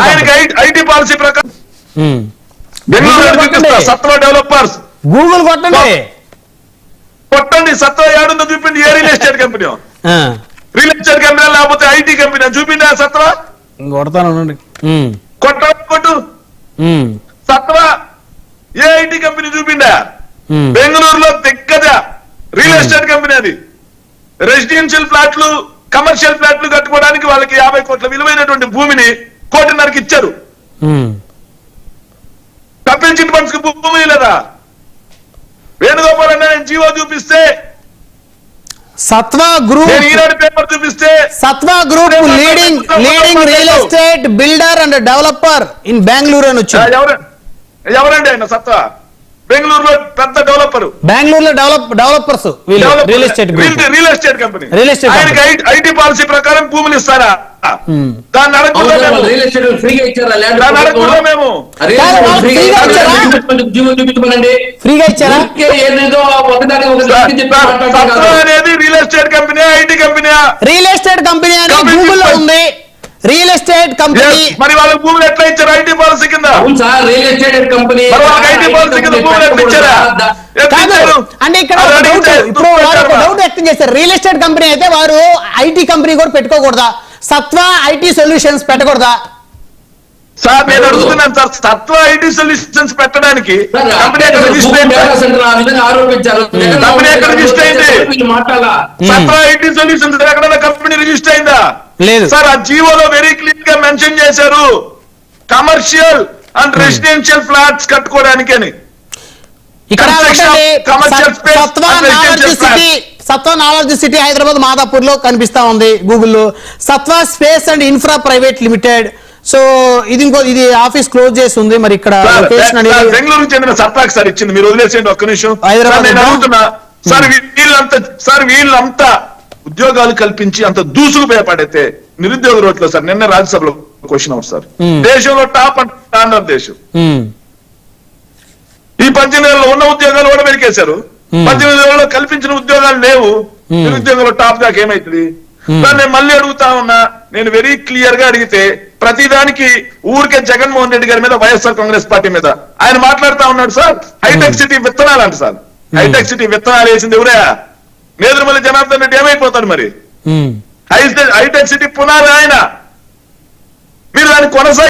ఆయనకి IT policy ప్రకారం బెంగళూరు సత్వ డెవలపర్స్ గూగుల్ కొట్టండి సత్వ ఏడుందో చూపిండి. ఏ real estate company? Real estate company లేకపోతే ఐటీ కంపెనీ చూపిండి. ఆ సత్వ కొట్టు సత్వ ఏ ఐటీ కంపెనీ చూపిండా? బెంగళూరులో దిగ్గజ రియల్ ఎస్టేట్ కంపెనీ అది. రెసిడెన్షియల్ ఫ్లాట్లు కమర్షియల్ ఫ్లాట్లు కట్టుకోవడానికి వాళ్ళకి 50 కోట్ల విలువైనటువంటి భూమిని 1.5 కోటి ఇచ్చారు. తప్పించిన ఫండ్స్ కి భూమి లేదా? వేణుగోపాల్ అన్న జీవో చూపిస్తే, సత్వ గ్రూప్ ఈనాడు పేపర్ చూపిస్తే, సత్వ group leading real estate builder and developer in Bengaluru అని వచ్చింది. ఎవరండి ఆయన? సత్వ బెంగళూరులో పెద్ద డెవలపర్. బెంగళూరులో డెవలపర్స్ రియల్ ఎస్టేట్ కంపెనీ. ఆయనకి ఐటీ పాలసీ ప్రకారం భూములు ఇస్తారా? దాన్ని అడగకుండా మేము ఫ్రీగా ఇచ్చారా? అనేది real estate company, IT company? Real estate company అని గూగుల్లో ఉంది. Real estate company. మరి వాళ్ళకి భూములు ఎట్లా ఇచ్చారు? ఐటీ పాలసీ కింద. Real estate company IT policy కింద భూములు ఎట్లా ఇచ్చారా? అంటే ఇక్కడ ఇప్పుడు డౌట్ వ్యక్తం చేశారు. రియల్ ఎస్టేట్ కంపెనీ అయితే వారు ఐటీ కంపెనీ కూడా పెట్టుకోకూడదా? సత్వ ఐటీ సొల్యూషన్స్ పెట్టకూడదా? సార్ నేను అడుగుతున్నాను సార్, సత్వ ఐటీ సొల్యూషన్స్ పెట్టడానికి కంపెనీ ఎక్కడ రిజిస్టర్ అయింది? కంపెనీ ఎక్కడ రిజిస్టర్ అయింది? సత్వ ఐటీ సొల్యూషన్స్ ఎక్కడ కంపెనీ రిజిస్టర్ అయిందా? లేదు సార్. ఆ జీవోలో వెరీ క్లియర్ గా మెన్షన్ చేశారు కమర్షియల్ అండ్ రెసిడెన్షియల్ ఫ్లాట్స్ కట్టుకోవడానికి అని. ఇక్కడ సత్వ నాలెడ్జ్ సిటీ హైదరాబాద్ మాదాపూర్ లో కనిపిస్తా ఉంది గూగుల్లో. సత్వ space and infra private limited. So ఇది ఆఫీస్ క్లోజ్ చేసి ఉంది. మరి ఇక్కడ బెంగళూరు చెందిన సత్వాకి సార్ ఇచ్చింది. మీరు వదిలేసేయండి ఒక్క నిమిషం. నేను అడుగుతున్నా సార్, వీళ్ళంతా ఉద్యోగాలు కల్పించి అంత దూసుకు భయపడితే నిరుద్యోగ రోడ్లో సార్ నిన్న రాజ్యసభలో క్వశ్చన్ అవుట్ సార్, దేశంలో టాప్ అండ్ దేశం ఈ 18 నెలల్లో ఉన్న ఉద్యోగాలు కూడా వెలికేశారు. 18 నెలల్లో కల్పించిన ఉద్యోగాలు లేవు. నిరుద్యోగంలో టాప్ దాకా ఏమైతుంది? నేను మళ్ళీ అడుగుతా ఉన్నా. నేను వెరీ క్లియర్ గా అడిగితే ప్రతిదానికి ఊరికే జగన్మోహన్ రెడ్డి గారి మీద, వైఎస్ఆర్ కాంగ్రెస్ పార్టీ మీద ఆయన మాట్లాడుతా ఉన్నాడు. సార్ హైటెక్ సిటీ విత్తనాలు అంట సార్. హైటెక్ సిటీ విత్తనాలు వేసింది ఎవరే? నేదురుమల్లి జనార్దన్ రెడ్డి ఏమైపోతాడు మరి? హైటెక్ సిటీ పునాది ఆయన. మీరు దాన్ని కొనసాగి